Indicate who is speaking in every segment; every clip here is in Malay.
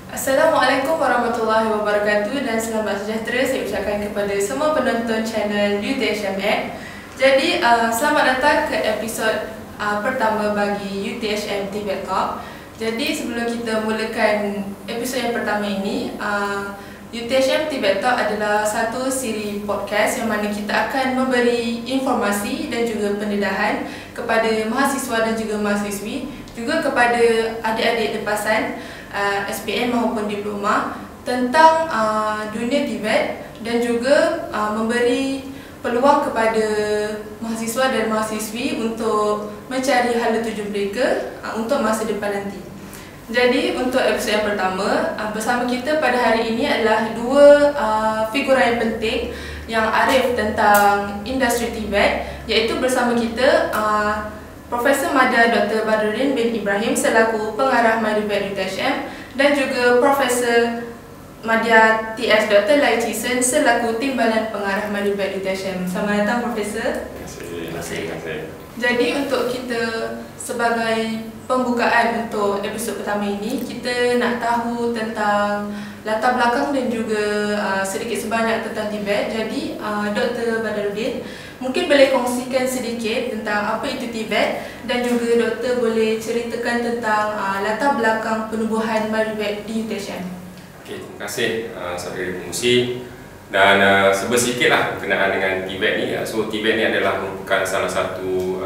Speaker 1: Assalamualaikum warahmatullahi wabarakatuh dan selamat sejahtera saya ucapkan kepada semua penonton channel UTHM App. Jadi selamat datang ke episod pertama bagi UTHM Tibet Talk. Jadi sebelum kita mulakan episod yang pertama ini, UTHM Tibet Talk adalah satu siri podcast yang mana kita akan memberi informasi dan juga pendedahan kepada mahasiswa dan juga mahasiswi, juga kepada adik-adik depasan SPM maupun diploma tentang dunia Tibet dan juga memberi peluang kepada mahasiswa dan mahasiswi untuk mencari hala tuju mereka untuk masa depan nanti. Jadi untuk episod yang pertama, bersama kita pada hari ini adalah dua figura yang penting yang arif tentang industri Tibet, iaitu bersama kita Profesor Madya Dr. Badruddin bin Ibrahim selaku pengarah MyTibet UTHM dan juga Profesor Madya TS Dr. Lai Chisen selaku timbalan pengarah MyTibet UTHM. Selamat datang Profesor.
Speaker 2: Terima kasih.
Speaker 1: Jadi untuk kita sebagai pembukaan untuk episod pertama ini, kita nak tahu tentang latar belakang dan juga sedikit sebanyak tentang Tibet. Jadi Dr. Badruddin mungkin boleh kongsikan sedikit tentang apa itu Tibet dan juga doktor boleh ceritakan tentang latar belakang penubuhan MyTibet di UTHM.
Speaker 2: Okey, terima kasih saudari pengurusi. Dan sedikitlah berkenaan dengan Tibet ni. So Tibet ni adalah merupakan salah satu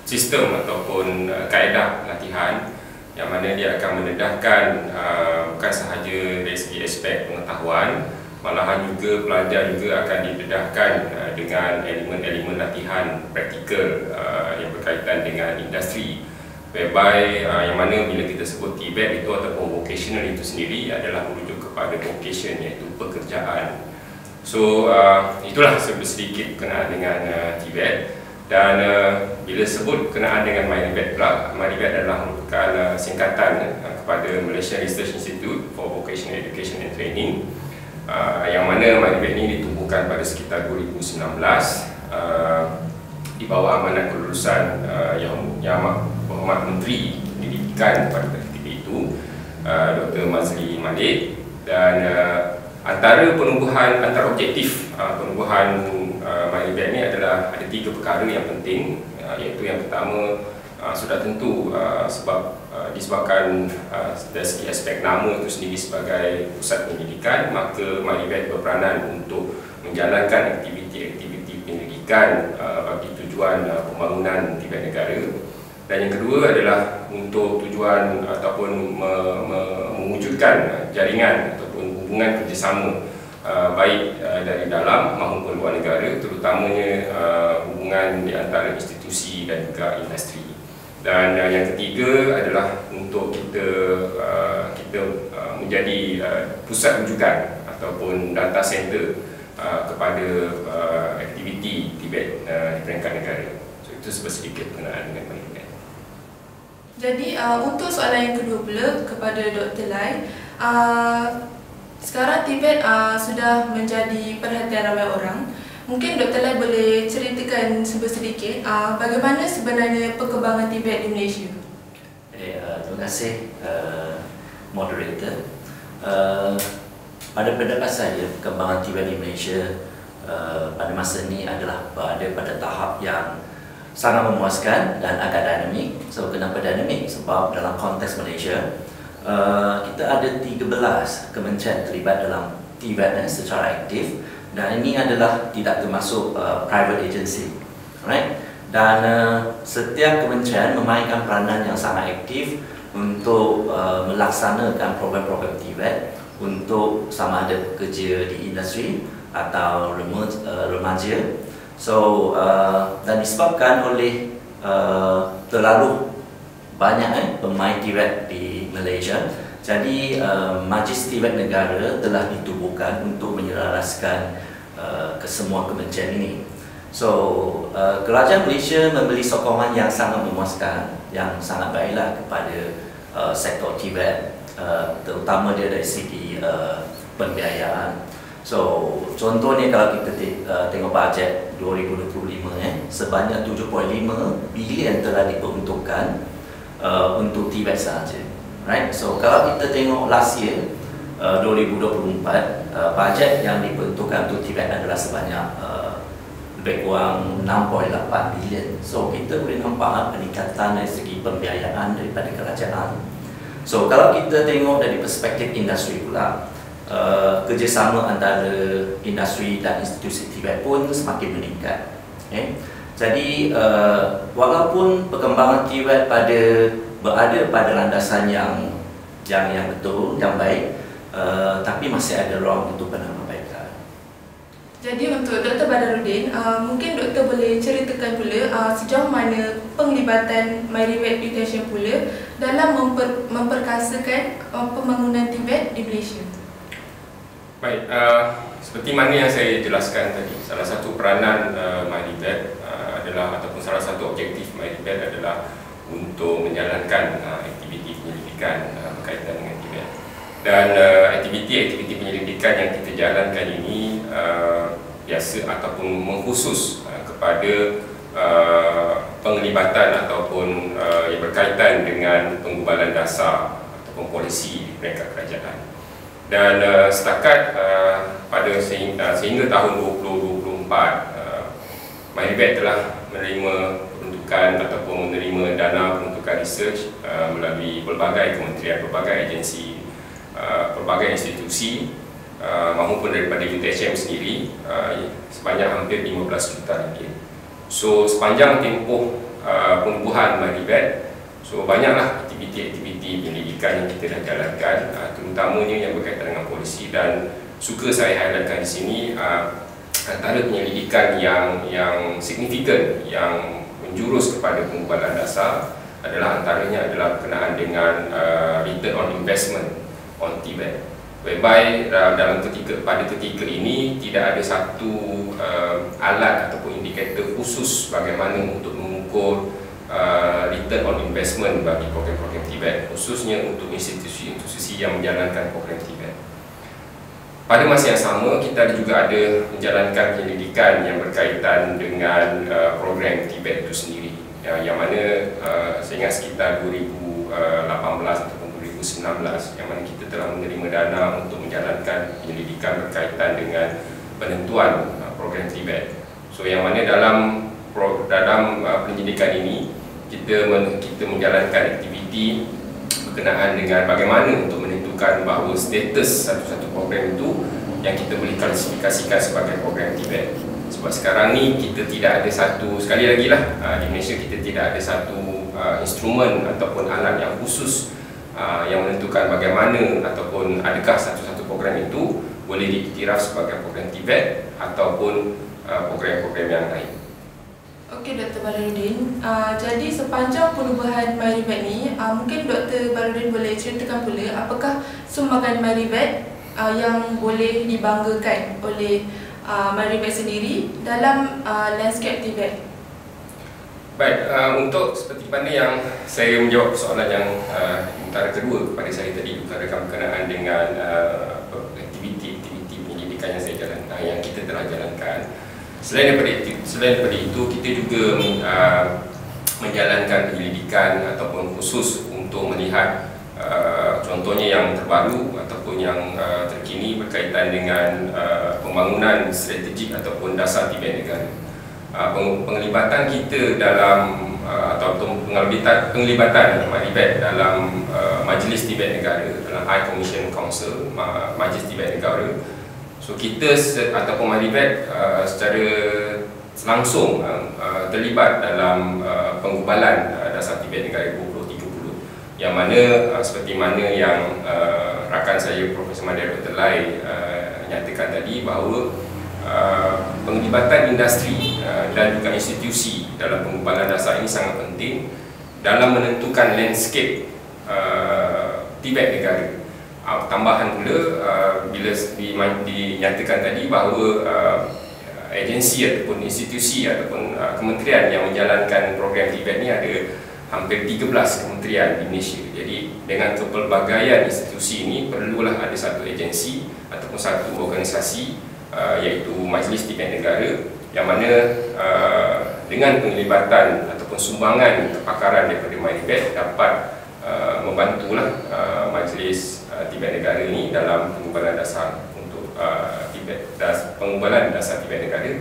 Speaker 2: sistem ataupun kaedah latihan yang mana dia akan mendedahkan bukan sahaja dari segi aspek pengetahuan, malahan juga pelajar juga akan didedahkan dengan elemen-elemen latihan praktikal yang berkaitan dengan industri, whereby yang mana bila kita sebut Tibet itu ataupun vocational itu sendiri adalah merujuk kepada vocation, iaitu pekerjaan. So itulah sedikit berkenaan dengan Tibet. Dan bila sebut berkenaan dengan MyTibet pula, MyTibet adalah merupakan singkatan kepada Malaysia Research Institute for Vocational Education and Training, yang mana MyTibet ini ditubuhkan pada sekitar 2019 di bawah amanat kelulusan Yang Berhormat Menteri Pendidikan pada ketika itu, Dr. Mazli Malik. Dan antara objektif penubuhan MyTibet ini adalah ada tiga perkara yang penting, iaitu yang pertama sudah tentu disebabkan dari segi aspek nama itu sendiri sebagai pusat pendidikan, maka MyTibet berperanan untuk menjalankan aktiviti-aktiviti pendidikan bagi tujuan pembangunan Tibet negara. Dan yang kedua adalah untuk tujuan ataupun mewujudkan jaringan ataupun hubungan kerjasama baik dari dalam maupun luar negara, terutamanya hubungan di antara institusi dan juga industri. Dan yang ketiga adalah untuk kita menjadi pusat rujukan ataupun data center kepada aktiviti Tibet di peringkat negara. So itu sedikit berkenaan dengan MyTibet.
Speaker 1: Jadi untuk soalan yang kedua pula kepada Dr. Lai, sekarang Tibet sudah menjadi perhatian ramai orang. Mungkin Dr. Lai boleh ceritakan sedikit bagaimana sebenarnya perkembangan Tibet di Malaysia.
Speaker 3: Terima kasih moderator. Pada pendapat saya, perkembangan Tibet di Malaysia pada masa ini adalah berada pada tahap yang sangat memuaskan dan agak dinamik. So kenapa dinamik? Sebab dalam konteks Malaysia kita ada 13 kementerian terlibat dalam Tibet secara aktif, dan ini adalah tidak termasuk private agency, right? Dan setiap kementerian memainkan peranan yang sangat aktif untuk melaksanakan program-program Tibet untuk sama ada bekerja di industri atau remaja. So dan disebabkan oleh terlalu banyak pemain Tibet di Malaysia, jadi Majlis Tibet Negara telah ditubuhkan untuk menyelaraskan ke semua kementerian ini. So kerajaan Malaysia memberi sokongan yang sangat memuaskan, yang sangat baiklah kepada sektor Tibet, terutama dia dari segi pembiayaan. So contohnya kalau kita tengok bajet 2025 sebanyak 7.5 bilion telah diperuntukkan untuk Tibet sahaja. Right? So kalau kita tengok last year 2024, bajet yang diperuntukkan untuk TVET adalah sebanyak lebih kurang 6.8 bilion. So kita boleh nampak peningkatan dari segi pembiayaan daripada kerajaan. So kalau kita tengok dari perspektif industri pula, kerjasama antara industri dan institusi TVET pun semakin meningkat. Okay? Jadi walaupun perkembangan TVET berada pada landasan yang betul, yang baik, tapi masih ada ruang untuk penambahbaikan.
Speaker 1: Jadi untuk Dr. Badarudin, mungkin Dr. boleh ceritakan pula sejauh mana penglibatan MyRebat Utension pula dalam memperkasakan pembangunan TVET di Malaysia.
Speaker 2: Baik, seperti mana yang saya jelaskan tadi, salah satu peranan MyRebat adalah, ataupun salah satu objektif MyRebat adalah untuk menjalankan aktiviti penyelidikan berkaitan dengan TVET. Dan aktiviti penyelidikan yang kita jalankan ini biasa ataupun mengkhusus kepada penglibatan ataupun yang berkaitan dengan penggubalan dasar ataupun polisi peringkat kerajaan. Dan setakat sehingga tahun 2024, MyRebat telah menerima peruntukan ataupun menerima dana peruntukan research melalui pelbagai kementerian, pelbagai agensi, pelbagai institusi maupun daripada UTHM sendiri sebanyak hampir 15 juta ringgit. So sepanjang tempoh penubuhan MyRebat, so banyaklah aktiviti-aktiviti penyelidikan yang kita dah jalankan, terutamanya yang berkaitan dengan polisi. Dan suka saya highlightkan di sini antara penyelidikan yang signifikan yang menjurus kepada penggubalan dasar adalah antaranya adalah berkenaan dengan return on investment on TVET, whereby pada ketika ini tidak ada satu alat ataupun indikator khusus bagaimana untuk mengukur return on investment bagi program-program TVET, khususnya untuk institusi-institusi yang menjalankan program TVET. Pada masa yang sama, kita juga ada menjalankan penyelidikan yang berkaitan dengan program TVET itu sendiri, yang mana saya ingat sekitar 2018 ataupun 2019, yang mana kita telah menerima dana untuk menjalankan penyelidikan berkaitan dengan penentuan program TVET. So yang mana dalam penyelidikan ini kita menjalankan aktiviti berkenaan dengan bagaimana untuk menentukan bahawa status satu-satu program itu yang kita boleh klasifikasikan sebagai program TVET. Sebab sekarang ni kita tidak ada satu, sekali lagi lah, di Malaysia kita tidak ada satu instrumen ataupun alat yang khusus yang menentukan bagaimana ataupun adakah satu-satu program itu boleh diiktiraf sebagai program TVET ataupun program-program yang lain.
Speaker 1: Okey Dr. Badarudin, jadi sepanjang penubuhan MyRebat ni, mungkin Dr. Badarudin boleh ceritakan pula apakah sumbangan MyRebat yang boleh dibanggakan oleh MyRebat sendiri dalam landscape TVET.
Speaker 2: Baik, untuk seperti mana yang saya menjawab soalan yang antara kedua kepada saya tadi berkenaan dengan aktiviti penyelidikan yang saya jalankan, yang kita telah jalankan. Selain daripada itu, kita juga menjalankan penyelidikan ataupun khusus untuk melihat contohnya yang terbaru ataupun yang terkini berkaitan dengan pembangunan strategik ataupun dasar TVET negara. Penglibatan kita dalam ataupun penglibatan MyRebat dalam Majlis TVET Negara, dalam High Commission Council Majlis TVET Negara. So kita ataupun MyRebat secara langsung terlibat dalam penggubalan dasar TVET Negara 2030, yang mana seperti mana yang rakan saya Profesor Madya Dr. Lai nyatakan tadi bahawa penglibatan industri dan juga institusi dalam penggubalan dasar ini sangat penting dalam menentukan landscape TVET negara. Tambahan pula, bila dinyatakan tadi bahawa agensi ataupun institusi ataupun kementerian yang menjalankan program TVET ni ada hampir 13 kementerian di Malaysia. Jadi dengan kepelbagaian institusi ini perlulah ada satu agensi ataupun satu organisasi iaitu Majlis TVET Negara, yang mana dengan penglibatan ataupun sumbangan kepakaran daripada MyRebat dapat membantulah base Tibet negara ni dalam pengumpulan dasar untuk pengumpulan dasar Tibet negara.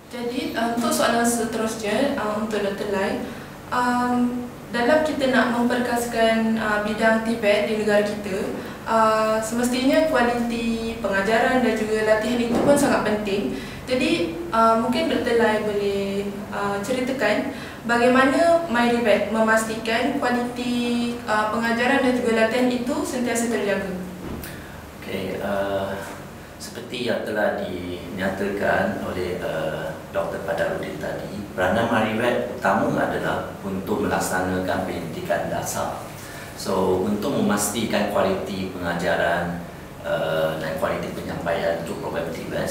Speaker 1: Jadi untuk soalan seterusnya untuk Dr. Lai, dalam kita nak memperkasakan bidang Tibet di negara kita, semestinya kualiti pengajaran dan juga latihan itu pun sangat penting. Jadi mungkin Dr. Lai boleh ceritakan bagaimana MyRibet memastikan kualiti pengajaran dan juga latihan itu sentiasa terjaga.
Speaker 3: Okey, seperti yang telah dinyatakan oleh Dr. Badarudin tadi, peranan MyRibet utama adalah untuk melaksanakan pendidikan dasar. So, untuk memastikan kualiti pengajaran dan kualiti penyampaian untuk program Tibet,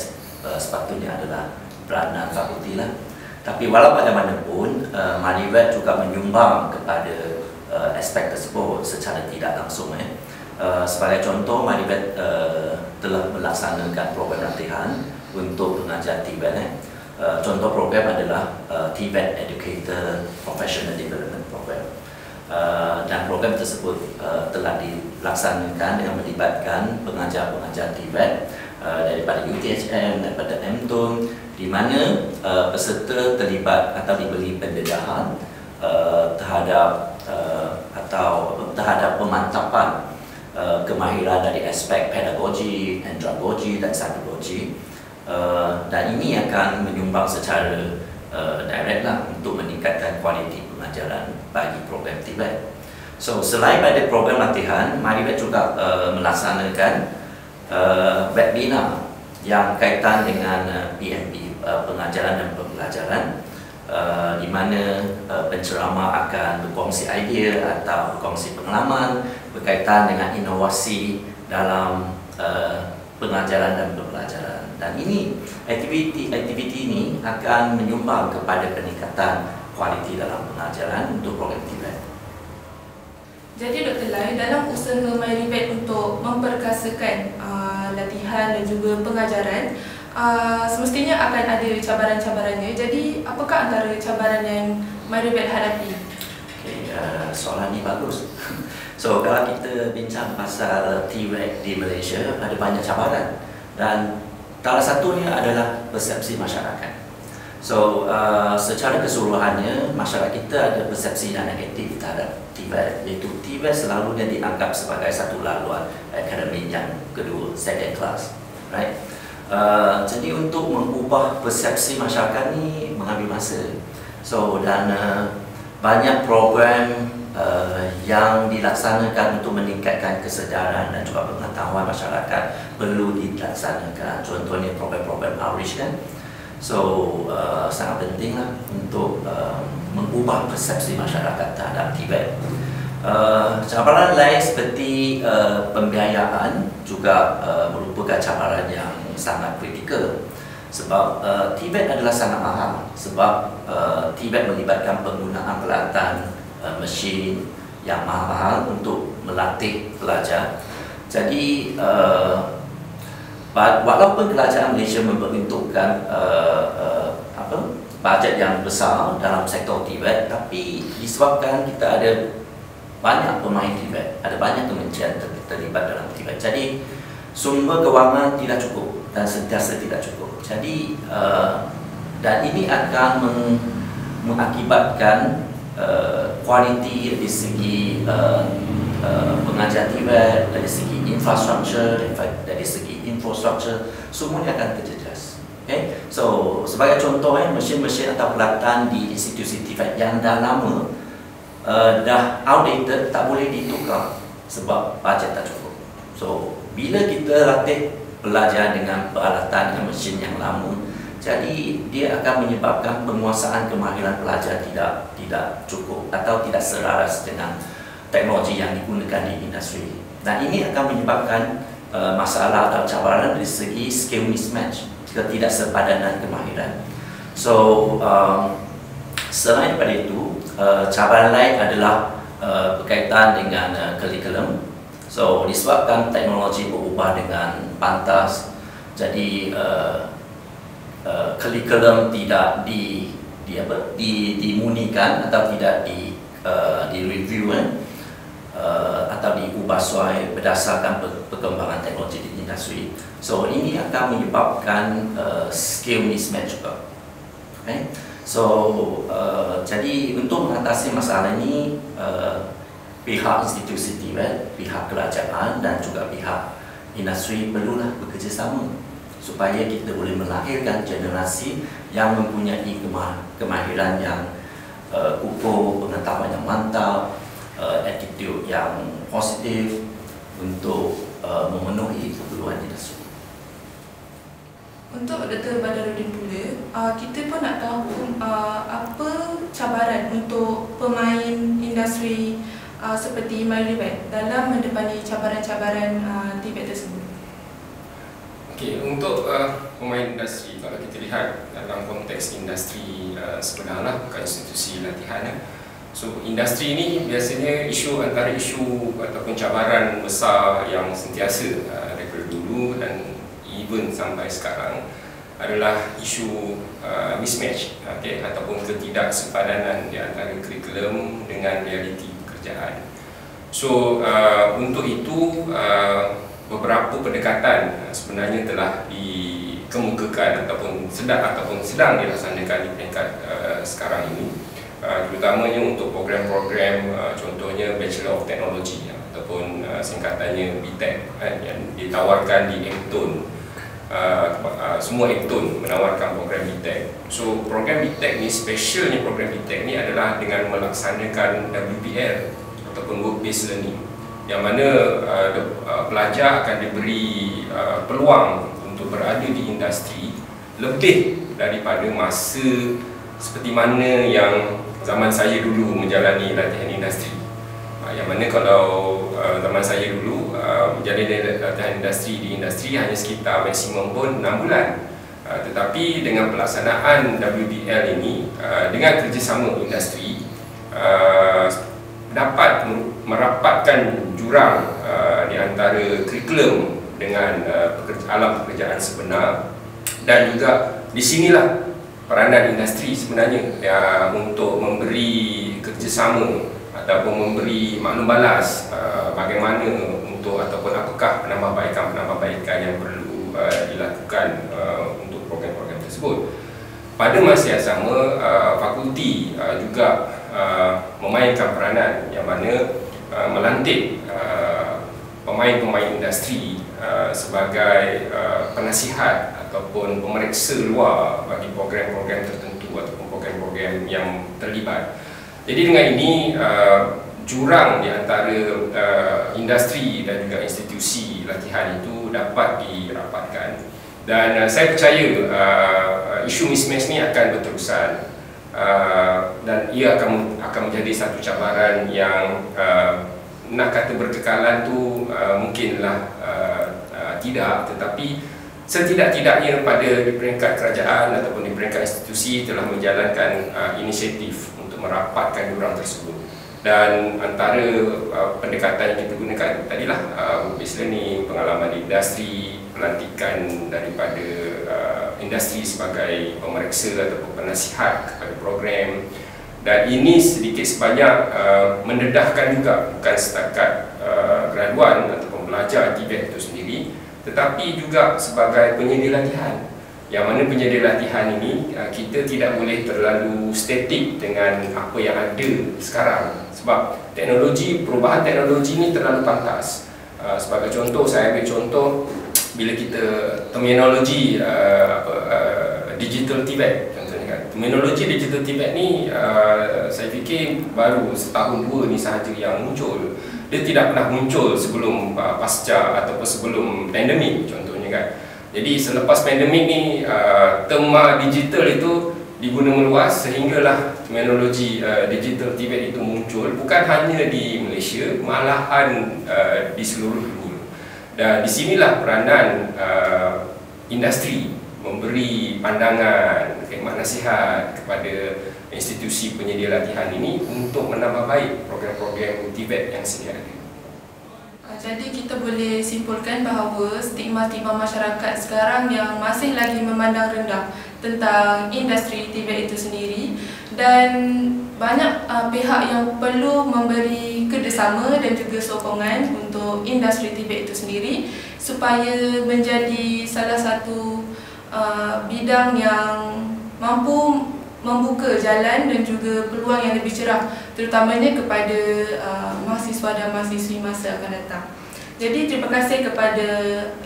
Speaker 3: sepatutnya adalah peranan fakulti lah. Tapi walau bagaimanapun, MyRibet juga menyumbang kepada aspek tersebut secara tidak langsung. Sebagai contoh, MyRibet telah melaksanakan program latihan untuk pengajar Tibet. Contoh program adalah Tibet Educator Professional Development Program. Dan program tersebut telah dilaksanakan dengan melibatkan pengajar-pengajar Tibet daripada UTHM, daripada MTUN, di mana peserta terlibat atau diberi pendedahan terhadap pemantapan kemahiran dari aspek pedagogi, andragogi dan psychologi, dan ini akan menyumbang secara direct lah untuk meningkatkan kualiti pengajaran bagi program Tibet. So, selain pada program latihan, MyRibet juga melaksanakan webinar yang kaitan dengan PMP, pengajaran dan pembelajaran, di mana penceramah akan berkongsi idea atau berkongsi pengalaman berkaitan dengan inovasi dalam pengajaran dan pembelajaran. Dan ini aktiviti ini akan menyumbang kepada peningkatan kualiti dalam pengajaran untuk program Tibet.
Speaker 1: Jadi Dr. Lai, dalam usaha MyRibet untuk memperkasakan latihan dan juga pengajaran, semestinya akan ada cabaran-cabarannya. Jadi apakah antara cabaran yang MyRibet hadapi?
Speaker 3: Okay, soalan ini bagus. So, kalau kita bincang pasal Tibet di Malaysia, ada banyak cabaran, dan salah satunya adalah persepsi masyarakat. So, secara keseluruhannya, masyarakat kita ada persepsi yang negatif terhadap Tibet, iaitu Tibet selalunya dianggap sebagai satu laluan akademik yang kedua, second class, right? Jadi untuk mengubah persepsi masyarakat ni mengambil masa. So, dan banyak program yang dilaksanakan untuk meningkatkan kesedaran dan juga pengetahuan masyarakat perlu dilaksanakan. Contohnya program-program outreach kan. So, sangat pentinglah untuk mengubah persepsi masyarakat terhadap Tibet. Cabaran lain seperti pembiayaan juga merupakan cabaran yang sangat kritikal. Sebab Tibet adalah sangat mahal. Sebab Tibet melibatkan penggunaan peralatan mesin yang mahal untuk melatih pelajar. Jadi walaupun kerajaan Malaysia memperuntukkan bajet yang besar dalam sektor Tibet, tapi disebabkan kita ada banyak pemain Tibet, ada banyak kementerian terlibat dalam Tibet, jadi sumber kewangan tidak cukup dan sentiasa tidak cukup. Jadi dan ini akan mengakibatkan kualiti dari segi pengajar Tibet, dari segi infrastruktur, semuanya akan terjejas. Okay? So, sebagai contoh, mesin-mesin atau peralatan di institusi Tibet yang dah lama dah outdated, tak boleh ditukar sebab bajet tak cukup. So, bila kita latih pelajar dengan peralatan dan mesin yang lama, jadi dia akan menyebabkan penguasaan kemahiran pelajar tidak cukup atau tidak selaras dengan teknologi yang digunakan di industri. Dan ini akan menyebabkan masalah atau cabaran dari segi skill mismatch, ketidaksepadanan kemahiran. So, selain daripada itu, cabaran lain adalah berkaitan dengan kurikulum. So, disebabkan teknologi berubah dengan pantas, jadi kurikulum tidak dimunikan atau tidak direview berdasarkan perkembangan teknologi di industri. So ini akan menyebabkan skill mismatch juga. Okay? So jadi untuk mengatasi masalah ini, pihak institusi TVET, pihak kerajaan dan juga pihak industri perlulah bekerjasama supaya kita boleh melahirkan generasi yang mempunyai kemahiran yang kukuh, pengetahuan yang mantap, attitude yang positif untuk memenuhi keperluan industri.
Speaker 1: Untuk Dr. Badarudin pula, kita pun nak tahu apa cabaran untuk pemain industri seperti MyLivet dalam mendepani cabaran-cabaran TVET tersebut.
Speaker 2: Okey, untuk pemain industri, kalau kita lihat dalam konteks industri sebenarnya bukan institusi latihan. So industri ini biasanya antara isu ataupun cabaran besar yang sentiasa daripada dulu dan even sampai sekarang adalah isu mismatch, okay, ataupun ketidaksepadanan di antara kurikulum dengan realiti pekerjaan. So untuk itu beberapa pendekatan sebenarnya telah dikemukakan ataupun sedang dilaksanakan di peringkat sekarang ini, terutamanya untuk program-program contohnya Bachelor of Technology ataupun singkatannya BTech yang ditawarkan di MTON. Semua MTON menawarkan program BTech. So program BTech ni, specialnya program BTech ni adalah dengan melaksanakan WBL ataupun Work Based Learning, yang mana pelajar akan diberi peluang untuk berada di industri lebih daripada masa seperti mana yang zaman saya dulu menjalani latihan industri. Yang mana kalau zaman saya dulu menjalani latihan industri di industri hanya sekitar maksimum pun 6 bulan. Tetapi dengan pelaksanaan WBL ini, dengan kerjasama industri, dapat merapatkan jurang di antara kurikulum dengan alam pekerjaan sebenar, dan juga di sinilah peranan industri sebenarnya untuk memberi kerjasama ataupun memberi maklum balas bagaimana untuk ataupun apakah penambahbaikan yang perlu dilakukan untuk program-program tersebut. Pada masa yang sama, fakulti juga memainkan peranan yang mana melantik pemain-pemain industri sebagai penasihat ataupun pemeriksa luar bagi program-program tertentu ataupun program-program yang terlibat. Jadi dengan ini jurang di antara industri dan juga institusi latihan itu dapat dirapatkan, dan saya percaya isu mismatch ni akan berterusan, dan ia akan menjadi satu cabaran yang nak kata berkekalan tu mungkinlah tidak, tetapi setidak-tidaknya pada peringkat kerajaan ataupun di peringkat institusi telah menjalankan inisiatif untuk merapatkan jurang tersebut. Dan antara pendekatan yang kita gunakan tadilah work-based learning, pengalaman di industri, pelantikan daripada industri sebagai pemeriksa ataupun penasihat kepada program. Dan ini sedikit sebanyak mendedahkan juga bukan setakat graduan ataupun pelajar TVET itu sendiri, tetapi juga sebagai penyedia latihan, yang mana penyedia latihan ini kita tidak boleh terlalu statik dengan apa yang ada sekarang, sebab perubahan teknologi ini terlalu pantas. Sebagai contoh, saya ambil contoh bila kita terminologi digital TVET contohnya kan. Terminologi digital TVET ni saya fikir baru setahun dua ni sahaja yang muncul. Dia tidak pernah muncul sebelum pasca ataupun sebelum pandemik contohnya kan. Jadi selepas pandemik ni terma digital itu diguna meluas sehinggalah terminologi digital TVET itu muncul, bukan hanya di Malaysia, malahan di seluruh dunia. Dan di sinilah peranan industri memberi pandangan, khidmat nasihat kepada institusi penyedia latihan ini untuk menambah baik program-program TVET yang sedia ada.
Speaker 1: Jadi kita boleh simpulkan bahawa stigma-stigma masyarakat sekarang yang masih lagi memandang rendah tentang industri TVET itu sendiri, dan banyak pihak yang perlu memberi kerjasama kerjasama dan juga sokongan untuk industri Tibet itu sendiri supaya menjadi salah satu bidang yang mampu membuka jalan dan juga peluang yang lebih cerah terutamanya kepada mahasiswa dan mahasiswi masa akan datang. Jadi terima kasih kepada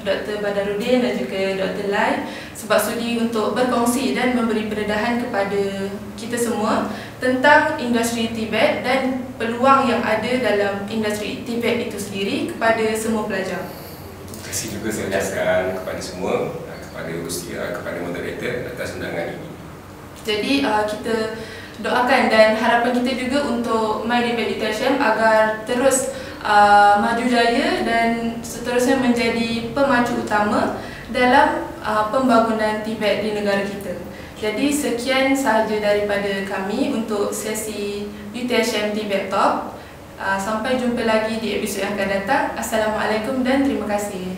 Speaker 1: Dr. Badarudin dan juga Dr. Lai sebab sudi untuk berkongsi dan memberi pendedahan kepada kita semua tentang industri Tibet dan peluang yang ada dalam industri Tibet itu sendiri kepada semua pelajar.
Speaker 2: Terima kasih juga saya ucapkan kepada semua, kepada Ustia, kepada moderator atas undangan ini. Jadi
Speaker 1: kita doakan dan harapan kita juga untuk MyTibet DTHM agar terus maju jaya dan seterusnya menjadi pemacu utama dalam pembangunan Tibet di negara kita. Jadi sekian sahaja daripada kami untuk sesi UTHM Tibet Talk. Sampai jumpa lagi di episod yang akan datang. Assalamualaikum dan terima kasih.